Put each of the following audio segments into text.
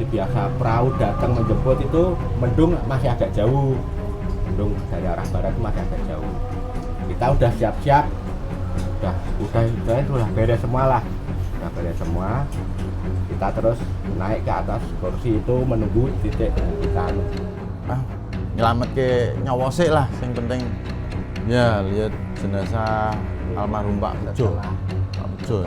seperti biasa perahu datang menjemput itu mendung masih agak jauh, mendung dari arah barat masih agak jauh. Kita udah siap-siap, udah beres semua lah, udah beres semua. Kita terus naik ke atas kursi itu menunggu titik kita. Nyelamet ke nyawa sik lah, yang penting ya lihat jenazah almarhum Pak Bejo. Pak Bejo.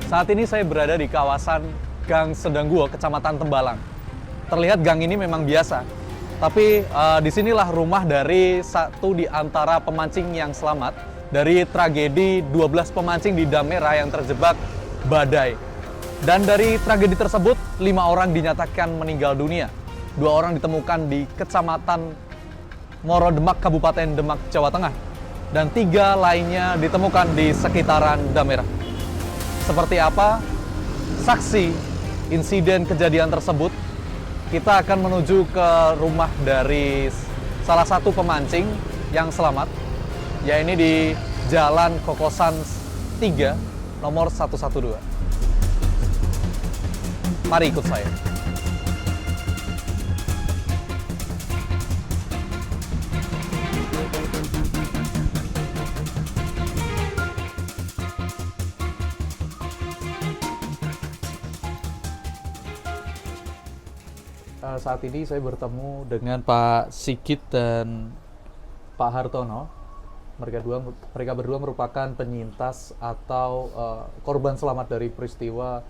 Saat ini saya berada di kawasan Gang Sedangguo, Kecamatan Tembalang. Terlihat gang ini memang biasa, tapi disinilah rumah dari satu di antara pemancing yang selamat dari tragedi 12 pemancing di Damera yang terjebak badai. Dan dari tragedi tersebut, 5 orang dinyatakan meninggal dunia. 2 orang ditemukan di Kecamatan Morodemak, Kabupaten Demak, Jawa Tengah. Dan 3 lainnya ditemukan di sekitaran Damera. Seperti apa saksi insiden kejadian tersebut? Kita akan menuju ke rumah dari salah satu pemancing yang selamat, yaitu di Jalan Kokosan 3, nomor 112. Mari ikut saya. Saat ini saya bertemu dengan Pak Sigit dan Pak Hartono. Mereka berdua merupakan penyintas atau korban selamat dari peristiwa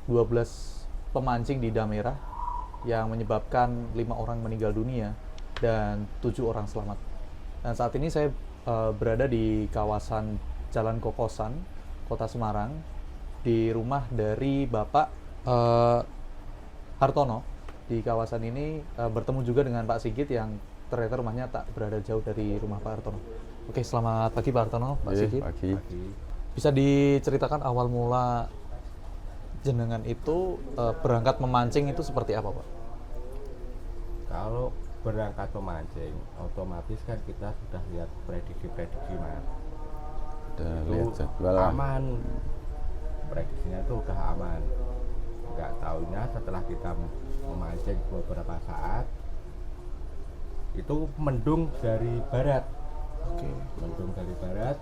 12 pemancing di Damera yang menyebabkan 5 orang meninggal dunia dan 7 orang selamat. Dan saat ini saya berada di kawasan Jalan Kokosan, Kota Semarang, di rumah dari Bapak Hartono. Di kawasan ini bertemu juga dengan Pak Sigit yang ternyata rumahnya tak berada jauh dari rumah Pak Hartono. Oke, selamat pagi Pak Hartono, Pak Sigit. Pagi. Bisa diceritakan awal mula jenengan itu berangkat memancing itu seperti apa, Pak? Kalau berangkat memancing, otomatis kan kita sudah lihat prediksi-prediksi, Mas. Udah Itu lihat jadwal. aman, prediksinya itu udah aman. Nggak tahunya setelah kita memancing beberapa saat itu mendung dari barat. Oke. Mendung dari barat,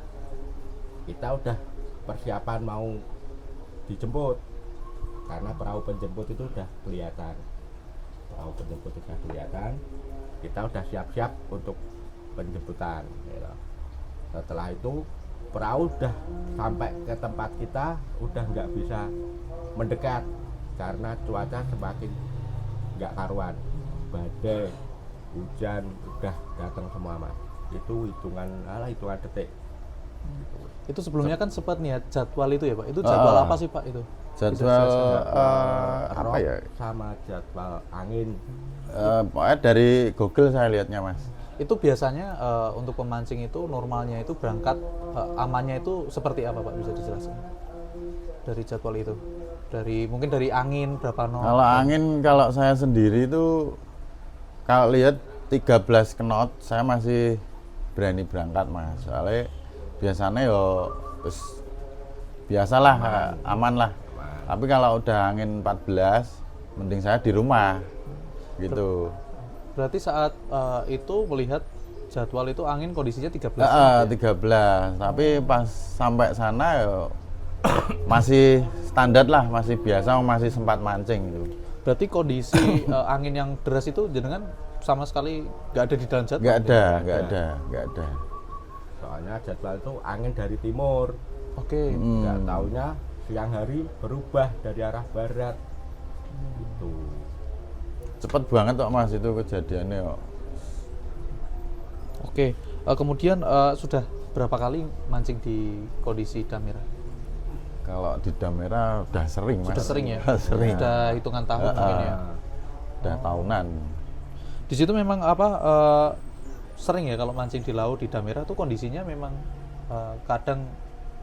kita udah persiapan mau dijemput karena perahu penjemput itu udah kelihatan. Perahu penjemput udah kelihatan, kita udah siap-siap untuk penjemputan gitu. Setelah itu perahu udah sampai ke tempat kita, udah nggak bisa mendekat karena cuaca semakin nggak karuan, badai, hujan udah datang semua, Mas. Itu hitungan detik. Itu sebelumnya kan sempat niat jadwal itu ya, Pak. Itu jadwal apa sih, Pak, itu? Jadwal apa Rock ya? sama jadwal angin. Pokoknya dari Google saya lihatnya, Mas. Itu biasanya untuk pemancing itu normalnya itu berangkat amannya itu seperti apa, Pak? Bisa dijelaskan dari jadwal itu? Mungkin dari angin berapa knot? Kalau angin, kalau saya sendiri itu kalau lihat 13 knot saya masih berani berangkat, Mas. Soalnya biasanya yo biasalah aman lah. Tapi kalau udah angin 14 mending saya di rumah gitu. Berarti saat itu melihat jadwal itu angin kondisinya 13 13, tapi pas sampai sana yo masih standar lah, masih biasa, masih sempat mancing gitu. Berarti kondisi angin yang deras itu jenengan sama sekali nggak ada di dalam jadwal? Nggak ada. Soalnya jadwal itu angin dari timur. Oke. Nggak taunya siang hari berubah dari arah barat. Itu Cepet banget kok, Mas, itu kejadiannya kok. Oke. Kemudian sudah berapa kali mancing di kondisi Damera? Kalau di Damera udah sering, Mas. Sudah sering ya? Sering. Sudah hitungan tahun mungkin ya? Udah tahunan. Di situ memang sering ya kalau mancing di laut di Damera tuh kondisinya memang kadang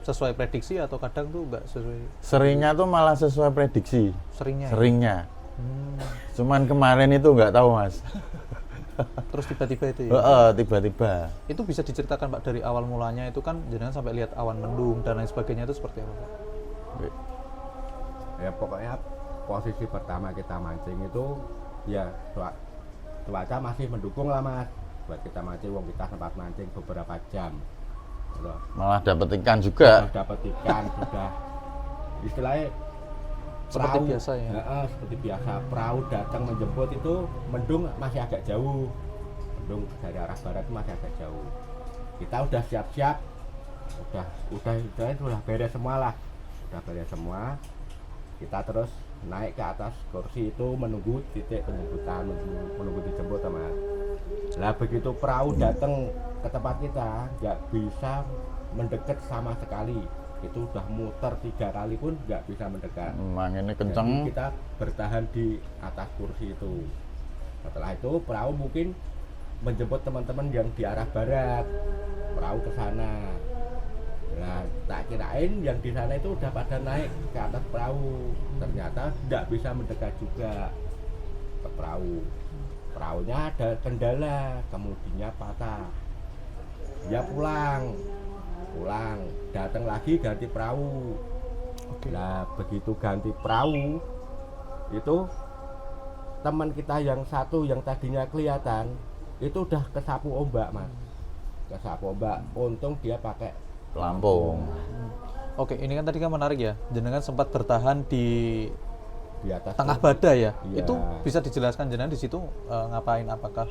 sesuai prediksi atau kadang tuh nggak sesuai? Seringnya tuh malah sesuai prediksi. Seringnya. Seringnya. Cuman kemarin itu nggak tahu mas. Terus tiba-tiba itu ya? Tiba-tiba. Itu bisa diceritakan Pak dari awal mulanya itu kan jenengan sampai lihat awan mendung dan lain sebagainya itu seperti apa Pak? Ya pokoknya posisi pertama kita mancing itu ya cuaca masih mendukung lah mas buat kita mancing. Wong kita sempat mancing beberapa jam gitu. Malah dapat ikan juga. Sudah dapat ikan, sudah istilahnya Seperti biasa ya? Seperti biasa, perahu datang menjemput itu mendung masih agak jauh. Mendung dari arah barat itu masih agak jauh. Kita udah siap-siap, udah beres semua lah. Udah beres semua. Kita terus naik ke atas kursi itu menunggu titik penjemputan, menunggu dijemput sama. Lah begitu perahu datang ke tempat kita, nggak bisa mendekat sama sekali. Itu udah muter 3 kali pun nggak bisa mendekat. Anginnya Jadi kenceng. kita bertahan di atas kursi itu. Setelah itu perahu mungkin menjemput teman-teman yang di arah barat, perahu ke sana. Nah, tak kirain yang di sana itu udah pada naik ke atas perahu. Ternyata tidak bisa mendekat juga ke perahu. Perahunya ada kendala, kemudinya patah. Dia pulang, datang lagi ganti perahu. Nah, begitu ganti perahu, itu teman kita yang satu yang tadinya kelihatan itu udah kesapu ombak mas. Kesapu ombak, untung dia pakai Pelampung. Oke, ini kan tadi kan menarik ya. Jenengan sempat bertahan di atas tengah badai ya. Iya. Itu bisa dijelaskan jenengan di situ ngapain? Apakah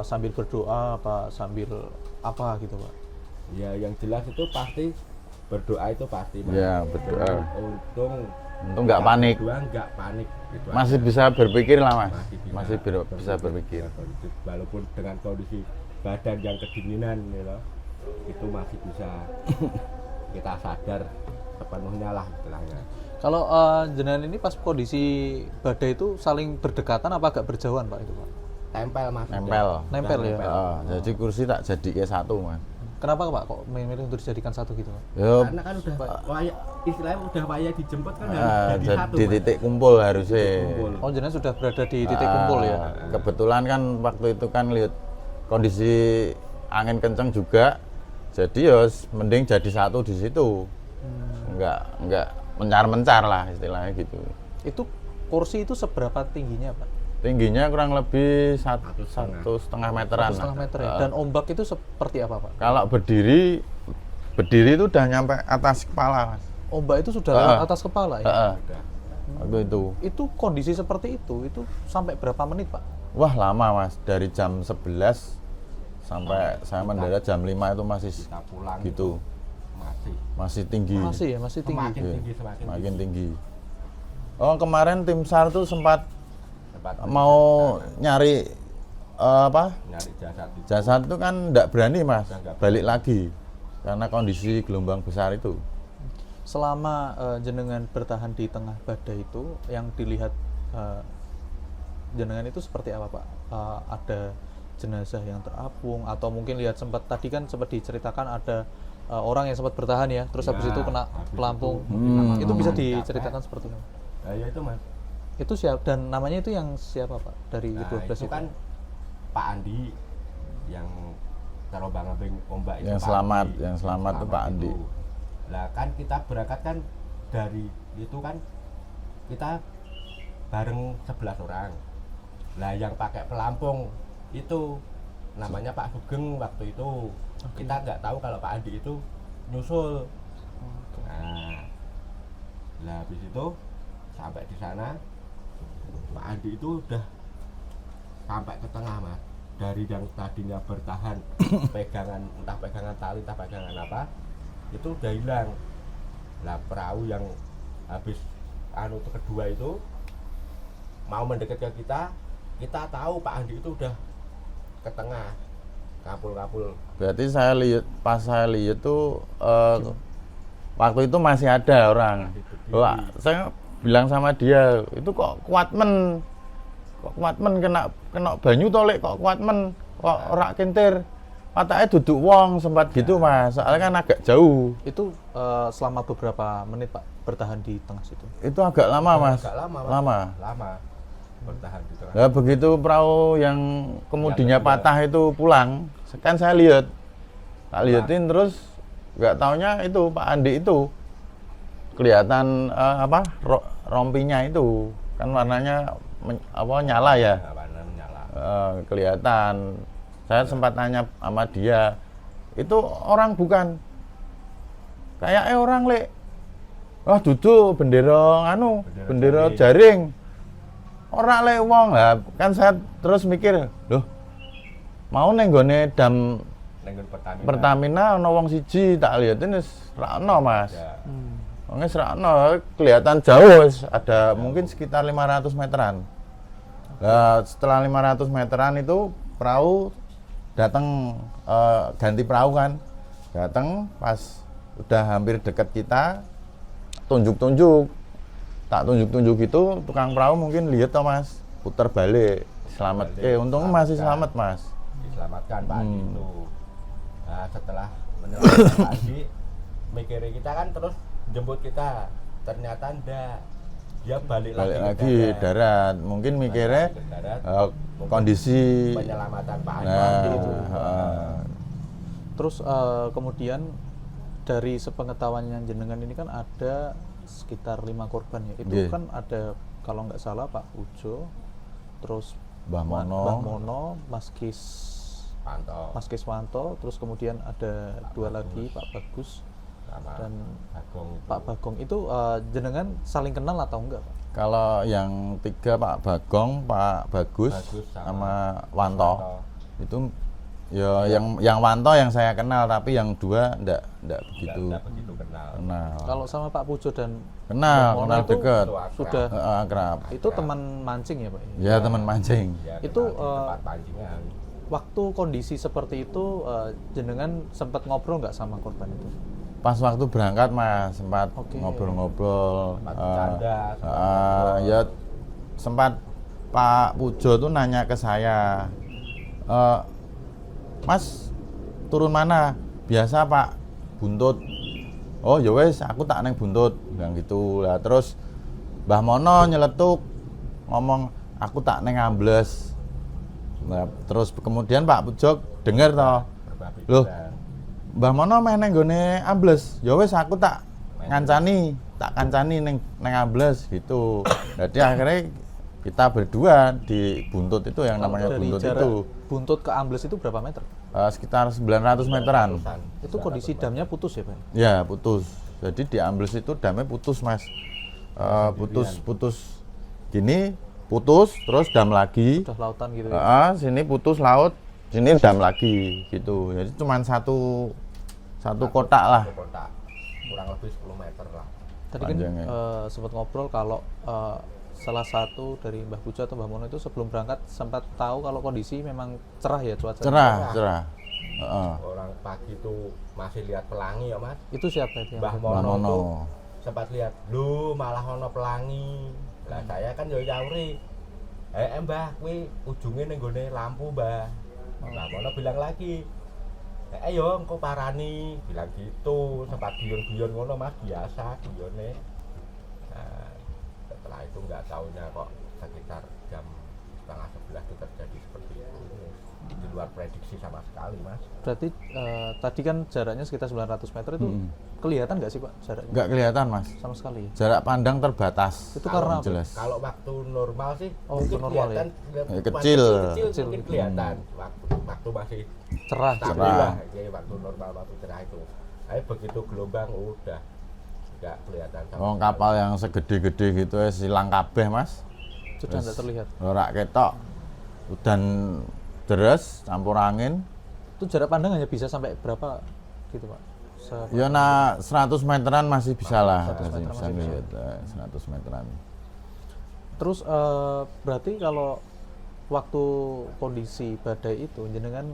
sambil berdoa apa sambil apa gitu, Pak? Ya, yang jelas itu pasti berdoa itu pasti mas. Ya, berdoa. Untung nggak panik. Berdua nggak panik gitu Masih aja. bisa berpikir lah mas. Masih Bisa berpikir. Walaupun dengan kondisi badan yang kedinginan gitu, itu masih bisa kita sadar sepenuhnya lah istilahnya. Kalau jenengan ini pas kondisi badai itu saling berdekatan apa agak berjauhan Pak itu Pak? Tempel mas. Nempel. Udah Nempel ya? Jadi kursi tak jadi kayak satu mas. Kenapa Pak kok memilih untuk dijadikan satu gitu Pak? Yo, Karena kan udah istilahnya udah waya dijemput kan harus jadi jadi satu di Mas. titik kumpul harusnya. Kumpul. Oh jenengan sudah berada di titik kumpul ya? Kebetulan kan waktu itu kan lihat kondisi angin kenceng juga, jadi ya mending jadi satu di situ. Enggak mencar-mencar lah istilahnya gitu. Itu kursi itu seberapa tingginya Pak? Tingginya kurang lebih 1,5 meteran. 1,5 meter ya? Dan ombak itu seperti apa Pak? Kalau berdiri itu udah nyampe atas kepala mas. Ombak itu sudah lewat atas kepala ya? Udah. Waktu itu. Itu kondisi seperti itu sampai berapa menit Pak? Wah lama mas, dari jam 11 sampai saya mendarat jam 5 itu masih Kita pulang gitu. Masih tinggi. Masih ya, masih tinggi. Semakin tinggi Makin tinggi. Oh kemarin tim SAR tuh sempat Tempat mau nyari nyari jasad itu. jasad itu kan enggak berani mas, Udah nggak balik lagi karena kondisi gelombang besar itu. Selama jenengan bertahan di tengah badai itu, yang dilihat jenengan itu seperti apa Pak? Ada jenazah yang terapung atau mungkin lihat tadi kan sempat diceritakan ada orang yang sempat bertahan ya, terus habis itu kena habis pelampung. itu Itu bisa capek. diceritakan seperti apa? Nah, ya itu mas. Itu siapa dan namanya itu yang siapa Pak dari Nah, 12 itu kan Pak Andi yang terombang ambing ombak itu. Yang Pak selamat, Andi. yang selamat itu Pak Andi. itu. Lah kan kita berangkat kan dari itu kan kita bareng 11 orang. Lah yang pakai pelampung itu namanya Pak Sugeng waktu itu. Kita nggak tahu kalau Pak Andi itu nyusul. Nah, habis itu sampai di sana Pak Andi itu udah sampai ke tengah mas. Dari yang tadinya bertahan pegangan entah pegangan tali entah pegangan apa itu udah hilang. Lah perahu yang habis itu kedua itu mau mendekat ke kita tahu Pak Andi itu udah ke tengah kapul-kapul. Berarti pas saya lihat tuh waktu itu masih ada orang. Wah, saya bilang sama dia, itu kok kuat men kena banyu tolek kok kuat men, kok ora kentir. patahnya duduk wong sempat gitu Mas, soalnya kan agak jauh. Itu selama beberapa menit Pak bertahan di tengah situ. Itu agak lama Mas. Agak lama, Mas. Lama. Lama bertahan di tengah. Nah, begitu perahu yang kemudinya patah itu pulang, kan saya lihat. Tak liatin terus nggak taunya itu Pak Andi itu kelihatan rompinya itu kan warnanya nyala ya. Warna menyala. Kelihatan. Saya sempat tanya sama dia, itu orang bukan? Kayaknya orang lek. Wah duduk bendera bendera jaring. Orang lek wong lah. Kan saya terus mikir, loh mau nenggone dam Nenggon Pertamina ono wong siji tak liatin wis ra ono Mas. Ya. Wis ra ono, kelihatan jauh wis ada mungkin sekitar 500 meteran. Nah, setelah 500 meteran itu perahu datang ganti perahu kan. Datang pas udah hampir deket kita tunjuk-tunjuk. Tak tunjuk-tunjuk itu tukang perahu mungkin lihat toh Mas, putar balik. Selamat. Untungnya masih selamat Mas. Diselamatkan Pak Andi itu. Nah, setelah menyelamatkan Pak Andi, mikirnya kita kan terus jemput kita. Ternyata enggak. Dia balik lagi darat. Mungkin mikirnya kondisi penyelamatan Pak Andi nah, itu. Terus kemudian dari sepengetahuannya jenengan ini kan ada sekitar 5 korban ya. Itu kan ada kalau nggak salah Pak Ujo, terus Mbah Mono, Mas Kiswanto, terus kemudian ada dua lagi Pak Bagus dan Pak Bagong itu jenengan saling kenal atau enggak Pak? Kalau yang 3 Pak Bagong, Pak Bagus sama Wanto. Itu ya yang Wanto yang saya kenal, tapi yang 2 enggak begitu. Enggak begitu kenal. Kalau sama Pak Pujo dan kenal dekat. Sudah akrab. Itu teman mancing ya Pak? Ya teman mancing. Ya, itu tempat pancingan. Waktu kondisi seperti itu jenengan sempat ngobrol nggak sama korban itu? Pas waktu berangkat Mas sempat ngobrol-ngobrol. Ya sempat Pak Pujo tuh nanya ke saya, Mas turun mana? Biasa Pak, Buntut. Oh ya wes, aku tak neng Buntut, bilang gitu lah. Terus Mbah Mono nyeletuk ngomong, aku tak neng Ambles. Nah, terus kemudian Pak Pujo dengar toh, loh Mbah Mono main neng gone Ambles. Ya wes aku tak kancani neng Ambles gitu. Jadi akhirnya kita berdua di Buntut itu yang namanya Buntut itu. Buntut ke Ambles itu berapa meter? Sekitar 900 meteran. Itu kondisi damnya putus ya Pak? Ya putus. Jadi di Ambles itu damnya putus Mas. Putus gini, putus terus dam lagi. Udah lautan gitu ya? Sini putus laut, sini dam lagi gitu. Jadi cuma satu kotak lah. Kotak. Kurang lebih 10 meter lah. Tadi kan sempat ngobrol kalau salah satu dari Mbah Pujo atau Mbah Mono itu sebelum berangkat sempat tahu kalau kondisi memang cerah ya cuaca. Cerah. Orang pagi itu masih lihat pelangi ya Mas. Itu siapa itu? Mbah Mono tuh sempat lihat, lu malah ono pelangi. Lah saya kan yo nyauri. Mbah, kuwi ujunge ning gone lampu, Mbah. Mbah Mono bilang lagi, yo engko parani, bilang gitu. Sempat guyon-guyon ngono Mas, biasa guyone. Nah, setelah itu nggak tahunya kok sekitar jam 10:30 itu terjadi seperti itu. Di luar prediksi sama sekali Mas. Berarti tadi kan jaraknya sekitar 900 meter itu kelihatan nggak sih Pak jaraknya? Nggak kelihatan Mas. Sama sekali ya? Jarak pandang terbatas. Itu karena jelas. Kalau waktu normal sih waktu normal kelihatan, ya? kecil mungkin kelihatan. Waktu masih cerah. Lah, waktu normal, waktu cerah itu. Tapi begitu gelombang udah nggak kelihatan. Kapal yang segede-gede gitu silang kabeh Mas. Sudah nggak terlihat. Ora ketok. Udan deres campur angin. Itu jarak pandang hanya bisa sampai berapa gitu Pak? Ya 100 meteran masih bisa lah. 100 meter masih bisa. 100 meteran. Terus berarti kalau waktu kondisi badai itu jenengan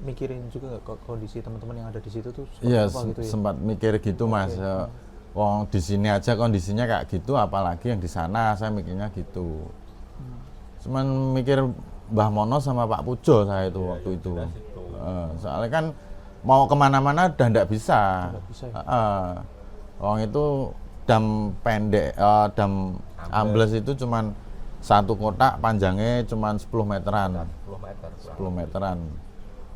mikirin juga nggak kondisi teman-teman yang ada di situ tuh seperti apa gitu ya? Sempat mikir gitu Mas. Wong di sini aja kondisinya kayak gitu, apalagi yang di sana saya mikirnya gitu. Cuman mikir Mbah Mono sama Pak Pujo saya itu waktu itu. Soalnya kan mau kemana-mana udah nggak bisa. Nggak bisa ya? Wong itu dam pendek, dam ambles itu cuman satu kotak panjangnya cuman 10 meteran. 10 meter. 10 meteran.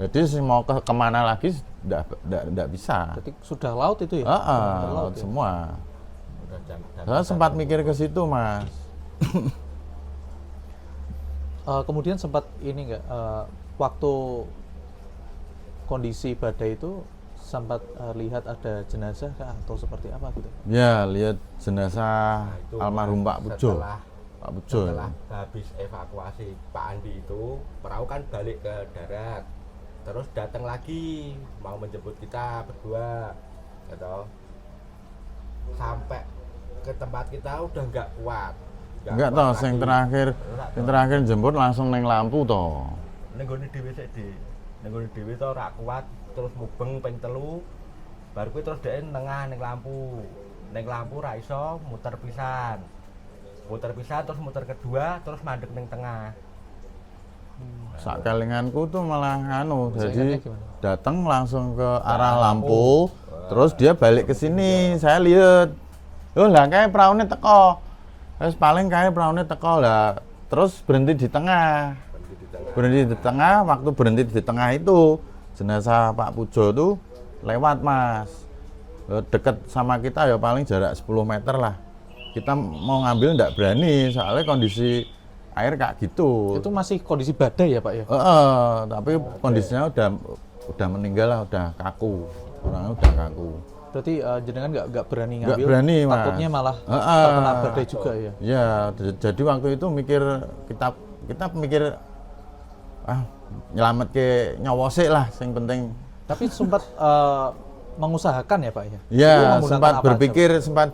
Jadi mau kemana lagi nggak bisa. Berarti sudah laut itu ya? Laut ya? semua. Udah Saya sempat mikir ke situ, Mas. Kemudian sempat ini nggak, waktu kondisi badai itu sempat lihat ada jenazah kah atau seperti apa gitu? Ya, lihat jenazah Itu almarhum Pak Pujo. Pak Pujo. Setelah habis evakuasi Pak Andi itu, perahu kan balik ke darat. Terus datang lagi mau menjemput kita berdua, gitu. Sampai ke tempat kita udah nggak kuat. Enggak toh, yang terakhir jemput langsung neng lampu toh. Nenggone dhewe sik di. Nenggone dhewe to ora kuat, terus mubeng ping 3. Baru kuwi terus dhek nengah ning lampu. Ning lampu ra iso muter pisan. Muter pisan terus muter kedua terus mandek ning tengah. Sak kelinganku tuh malah anu, Bisa jadi ingatnya gimana? datang langsung ke arah lampu, terus dia balik ke sini. Saya lihat, oh lah kayak perahunya teko, terus paling kayak perahunya teko lah, terus berhenti di tengah. Berhenti di tengah, waktu berhenti di tengah itu jenazah Pak Pujo tuh lewat, Mas. Deket sama kita ya paling jarak 10 meter lah. Kita mau ngambil nggak berani soalnya kondisi air kayak gitu. Itu masih kondisi badai ya Pak ya? Tapi kondisinya udah meninggal lah, udah kaku. Orangnya udah kaku. Berarti jenengan nggak berani Nggak ngambil? berani, Mas. Takutnya malah terkena badai juga ya? Ya, jadi waktu itu kita mikir nyelamet ke nyawa sik lah, yang penting. Tapi sempat mengusahakan ya Pak ya? Ya, Itu sempat menggunakan apa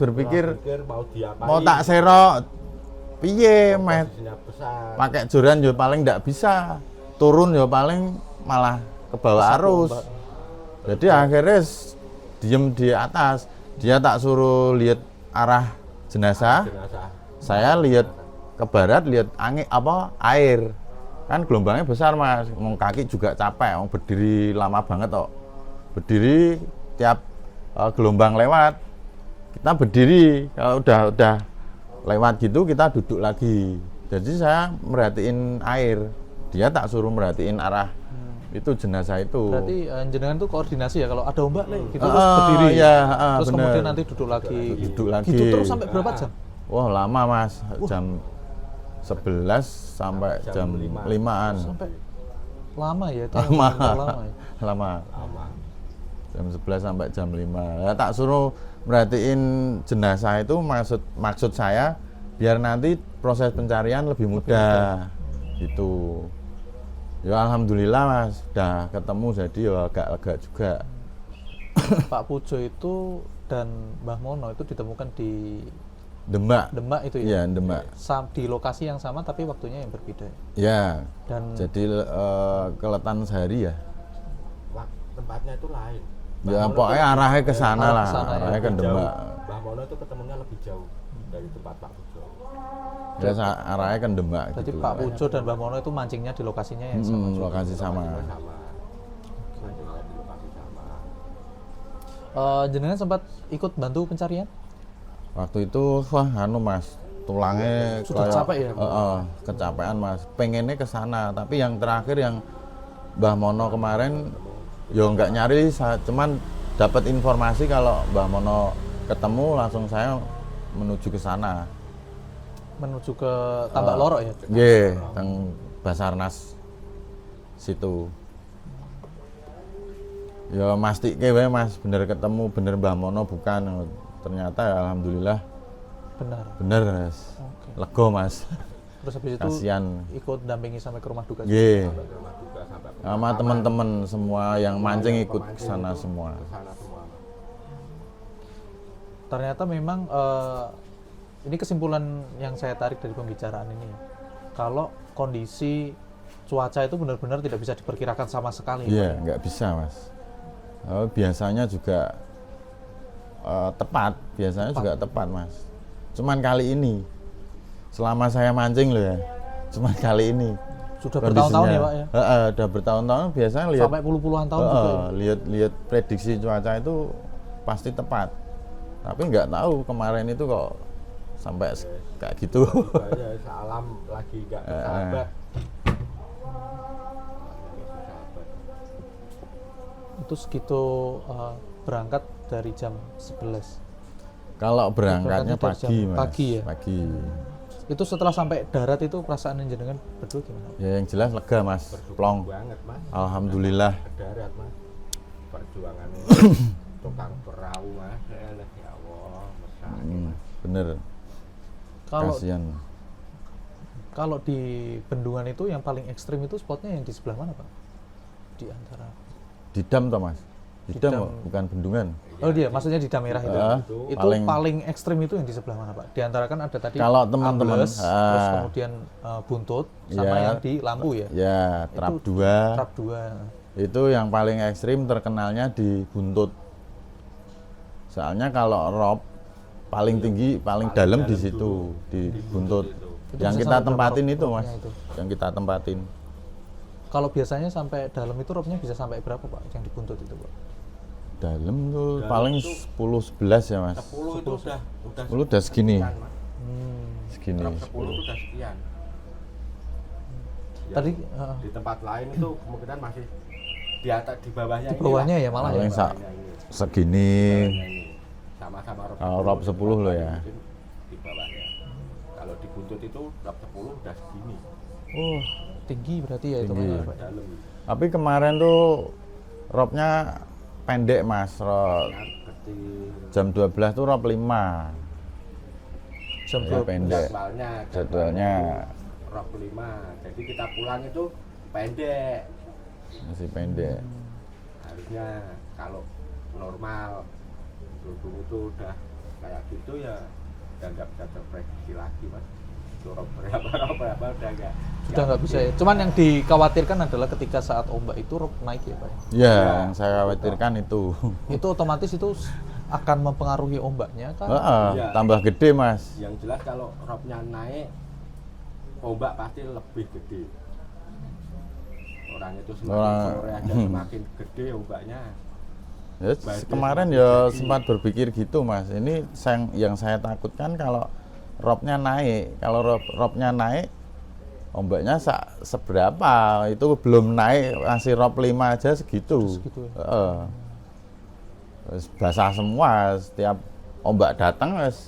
berpikir Pikir mau diapain? mau tak serok piye, Mas. Posisinya besar. Pakai joran yo paling nggak bisa, turun yo paling malah ke bawah arus. Jadi akhirnya diem di atas, dia tak suruh lihat arah jenazah, Jenazah. saya lihat ke barat, lihat air, kan gelombangnya besar, Mas. Mau kaki juga capek, mau berdiri lama banget kok. Berdiri tiap gelombang lewat, kita berdiri. Kalau udah lewat gitu kita duduk lagi. Jadi saya merhatiin air, dia tak suruh merhatiin arah itu jenazah itu. Berarti jenengan tuh koordinasi ya, kalau ada ombak gitu terus berdiri. Ya, terus bener. kemudian nanti duduk lagi. Duduk lagi. Gitu terus sampai berapa jam? Wah lama, Mas, jam 11 sampai jam 5-an. Sampai lama ya itu. Lama. Lama ya. Lama. Lama. Jam 11 sampai jam 5. Ya, tak suruh merhatiin jenazah itu maksud saya biar nanti proses pencarian lebih mudah. Gitu. Ya alhamdulillah, Mas, udah ketemu jadi ya agak lega juga. Pak Pujo itu dan Mbah Mono itu ditemukan di Demak. Demak itu ya? Iya, Demak. Di lokasi yang sama tapi waktunya yang berbeda. Ya. Dan Jadi keletan sehari ya. Tempatnya itu lain. Ya pokoknya arahnya ke sana lah, kesana ya. arahnya ke Demak. Mbah Mono itu ketemunya lebih jauh dari tempat Pak Pujo. Ya arahnya ke Demak berarti gitu. Pak Pujo dan Mbah Mono itu mancingnya di lokasinya yang sama. Lokasi sama. Sama. Mancingnya di lokasi sama. Jenengan sempat ikut bantu pencarian? Waktu itu wah anu, Mas, tulangnya Sudah capek ya? Kecapean, Mas. Pengennya ke sana, tapi yang terakhir yang Mbah Mono kemarin ya nggak nyari, cuman dapat informasi kalau Mbah Mono ketemu, langsung saya menuju ke sana. Menuju ke Tambak Loro ya? Nggih, teng Basarnas situ. Ya mastike wae, Mas, bener ketemu, bener Mbah Mono bukan. Ternyata ya alhamdulillah Benar. bener, Mas. Oke. Lego, Mas. Terus habis itu Kasihan. ikut dampingi sampai ke rumah duka. Nggih. Rumah duka sampai Sama teman-teman semua yang mancing ikut ke sana semua. ke sana semua. Ternyata memang ini kesimpulan yang saya tarik dari pembicaraan ini ya. Kalau kondisi cuaca itu benar-benar tidak bisa diperkirakan sama sekali. Iya, Pak, ya. nggak bisa, Mas. Biasanya juga tepat, juga tepat, Mas. Cuman kali ini, selama saya mancing loh ya, cuman kali ini Sudah bertahun-tahun ya Pak ya? Udah bertahun-tahun biasanya lihat Sampai puluh-puluhan tahun juga ya? lihat prediksi cuaca itu pasti tepat. Tapi nggak tahu kemarin itu kok sampai kayak gitu. Ya, alam lagi nggak bersahabat. Itu segitu berangkat dari jam 11. Kalau berangkatnya Berangkatnya dari pagi, jam Mas. pagi ya? Pagi. Itu setelah sampai darat itu perasaan jenengan berdua gimana? Ya yang jelas lega, Mas. Plong. Banget Mas. Alhamdulillah. Ke darat Mas. Perjuangan tukang perahu Mas. Ya Allah, mesra. Bener. Kalau Kasihan. kalau di bendungan itu yang paling ekstrim itu spotnya yang di sebelah mana Pak? Di antara Di dam toh, Mas? Di dam dam. kok, bukan bendungan. Oh dia, maksudnya di Damerah itu. Itu paling ekstrim itu yang di sebelah mana Pak? Di antara kan ada tadi Kalau teman-teman, Ambles, terus kemudian Buntut, sama Ya. yang di Lampu ya? Ya, trap Itu 2. Trap 2. Itu yang paling ekstrim terkenalnya di Buntut. Soalnya kalau rob paling tinggi, paling dalam di situ, di Buntut. Itu Yang bisa kita sampai tempatin berapa itu, Mas. ropnya itu? Yang kita tempatin. Kalau biasanya sampai dalam itu ropnya bisa sampai berapa Pak? Yang di Buntut itu Pak? Dalam tuh paling 10-11 ya, Mas. 10 itu udah 10 udah segini. sekian, Mas. Segini. Trap 10 itu udah sekian. Tadi Di tempat lain itu kemungkinan masih di atas, di bawahnya di bawahnya inilah. ya malah Paling ya. sak Bawahnya ini. segini. Bawahnya ini. Sama-sama rob Kalau rob 10 loh ya. mungkin di bawahnya. Kalau di Buntut itu rob 10 udah segini. Oh, tinggi berarti ya itu Tinggi. Pak. Dalam. Tapi kemarin tuh robnya pendek, Mas. Rob Yang kecil. jam 12 tuh rob 5. Jam Ya, 12. pendek. Jadwalnya rob 5. Jadi kita pulang itu pendek. Masih pendek. Harusnya kalau normal berhubung itu udah kayak gitu ya udah nggak bisa terprediksi lagi Mas. Itu rob berapa udah Sudah nggak bisa ya. Cuman yang dikhawatirkan adalah ketika saat ombak itu rob naik ya Pak. Ya, yang saya khawatirkan itu. Itu otomatis itu akan mempengaruhi ombaknya kan? Iya. Tambah gede, Mas. Yang jelas kalau robnya naik ombak pasti lebih gede. Orang itu semakin sore aja semakin gede ombaknya. Ya, Badai kemarin semakin ya gede. sempat berpikir gitu, Mas. Ini yang saya takutkan kalau robnya naik. Kalau robnya naik, ombaknya seberapa? Itu belum naik, masih rob 5 aja segitu. Segitu ya? Wes basah semua, setiap ombak datang wes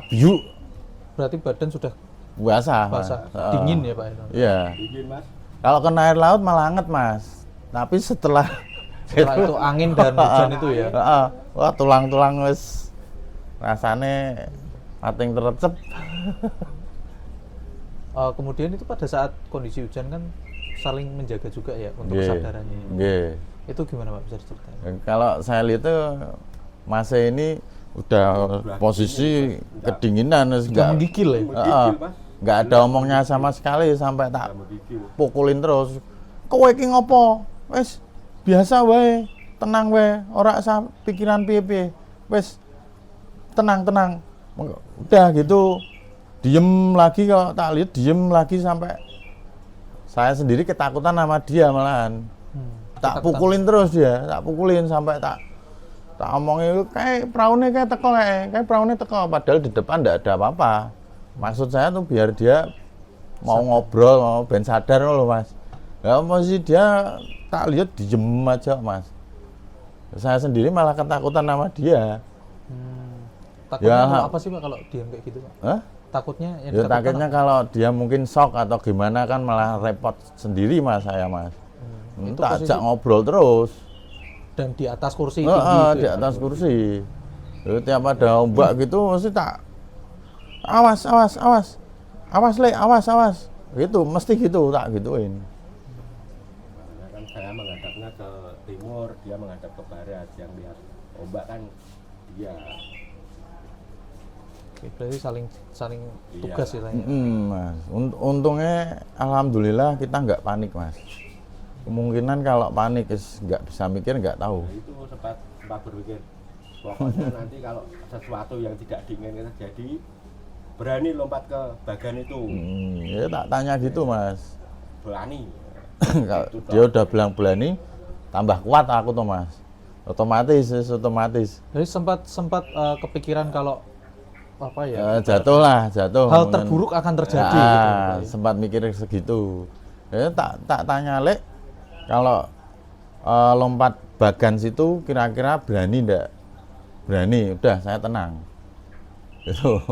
biu Berarti badan sudah basah. basah, Mas. dingin ya Pak. Iya. Dingin Mas. Kalau kena air laut malah anget, Mas. Tapi setelah Setelah itu angin dan hujan itu ya. wah tulang-tulang wes rasane pating terecep. Kemudian itu pada saat kondisi hujan kan saling menjaga juga ya untuk Nggih. kesadarannya. Nggih. Itu gimana Pak, bisa diceritain? Kalau saya lihat tuh Mas ini udah posisi kedinginan wes Sudah menggigil ya. Menggigil Mas. nggak ada omongnya sama sekali sampai tak Udah menggigil. pukulin terus. Kowe iki ngopo? Wes biasa wae, tenang wae, ora usah pikiran piye-piye. Wes tenang. Udah gitu. Diem lagi, kalau tak lihat diem lagi sampai saya sendiri ketakutan sama dia malahan. Tak ketakutan. pukulin terus dia, tak pukulin sampai tak omongin kayak perahunya kayak teko kayak perahunya teko, padahal di depan enggak ada apa-apa. Maksud saya tuh biar dia mau ngobrol, mau ben sadar loh Mas. Ya masih dia tak lihat diem aja Mas. Saya sendiri malah ketakutan sama dia. Takutnya Ya. kalau apa sih Pak kalau diam kayak gitu Pak? Hah? Takutnya yang Ya ditakutkan takutnya kalau dia mungkin shock atau gimana kan malah repot sendiri Mas saya Mas. Itu Tak posisi- ajak ngobrol terus. dan di atas kursi Heeh, tinggi itu di ya? atas kursi. Jadi tiap ada ombak gitu mesti tak awas le, awas. Gitu, mesti gitu tak gituin. Karena kan saya menghadapnya ke timur, dia menghadap ke barat. Yang lihat ombak kan dia. Oke, berarti saling Iya. tugas ya Pak. Mas. Untungnya alhamdulillah kita nggak panik Mas. Kemungkinan kalau panik nggak bisa mikir nggak tahu. Nah, itu sempat berpikir pokoknya nanti kalau sesuatu yang tidak diinginkan terjadi berani lompat ke bagan itu. Ya tak tanya gitu Mas. Berani. Kalau dia udah bilang berani, tambah kuat aku tuh Mas. Otomatis. Jadi sempat kepikiran kalau apa ya? Jatuh. Hal mungkin. terburuk akan terjadi Ya, gitu. sempat mikir segitu. Ya tak tanya Lek, kalau lompat bagan situ kira-kira berani ndak? Berani, udah saya tenang. Itu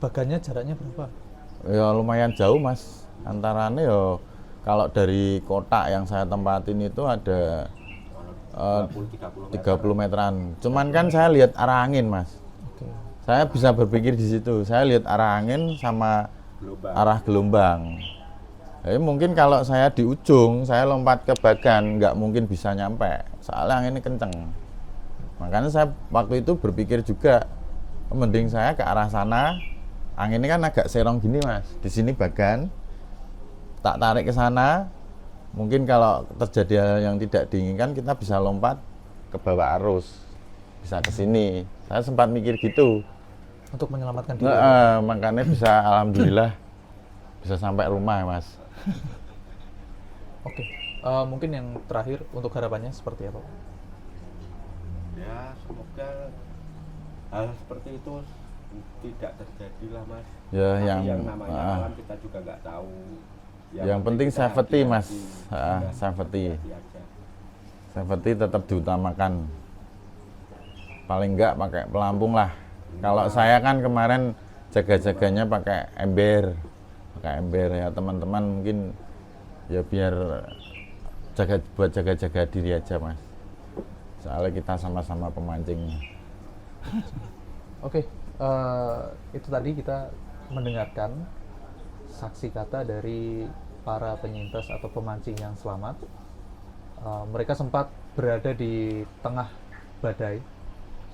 bagannya jaraknya berapa? Ya lumayan jauh Mas. Antaranya ya kalau dari kotak yang saya tempatin itu ada 30 meteran. Cuman kan saya lihat arah angin Mas. Oke. Saya bisa berpikir di situ. Saya lihat arah angin sama arah gelombang. Jadi mungkin kalau saya di ujung, saya lompat ke bagan, nggak mungkin bisa nyampe. Soalnya anginnya kenceng. Makanya saya waktu itu berpikir juga, mending saya ke arah sana. Anginnya kan agak serong gini Mas. Di sini bagan, tak tarik ke sana. Mungkin kalau terjadi hal yang tidak diinginkan, kita bisa lompat ke bawah arus, bisa ke sini. Saya sempat mikir gitu. Untuk menyelamatkan diri. Makanya bisa, alhamdulillah, bisa sampai rumah Mas. Oke. Mungkin yang terakhir untuk harapannya seperti apa? Ya semoga hal seperti itu tidak terjadi lah Mas. Ya, Tapi yang namanya alam kita juga nggak tahu. Yang penting kita safety Mas. hati-hati. Safety. Hati-hati aja. Safety tetap diutamakan. Paling enggak pakai pelampung lah. Kalau saya kan kemarin jaga-jaganya pakai ember. Ya teman-teman mungkin ya biar buat jaga-jaga diri aja Mas. Soalnya kita sama-sama pemancing. Oke. Itu tadi kita mendengarkan saksi kata dari para penyintas atau pemancing yang selamat. Mereka sempat berada di tengah badai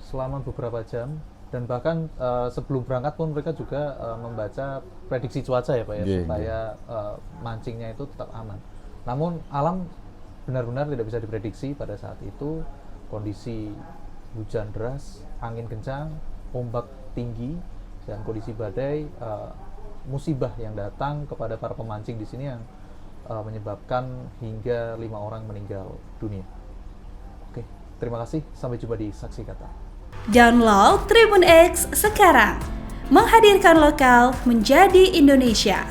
selama beberapa jam, dan bahkan sebelum berangkat pun mereka juga membaca prediksi cuaca ya Pak ya, supaya mancingnya itu tetap aman. Namun alam benar-benar tidak bisa diprediksi pada saat itu. Kondisi hujan deras, angin kencang, ombak tinggi, dan kondisi badai, musibah yang datang kepada para pemancing di sini yang menyebabkan hingga 5 orang meninggal dunia. Oke, terima kasih. Sampai jumpa di Saksi Kata. Download Tribun X sekarang, menghadirkan lokal menjadi Indonesia.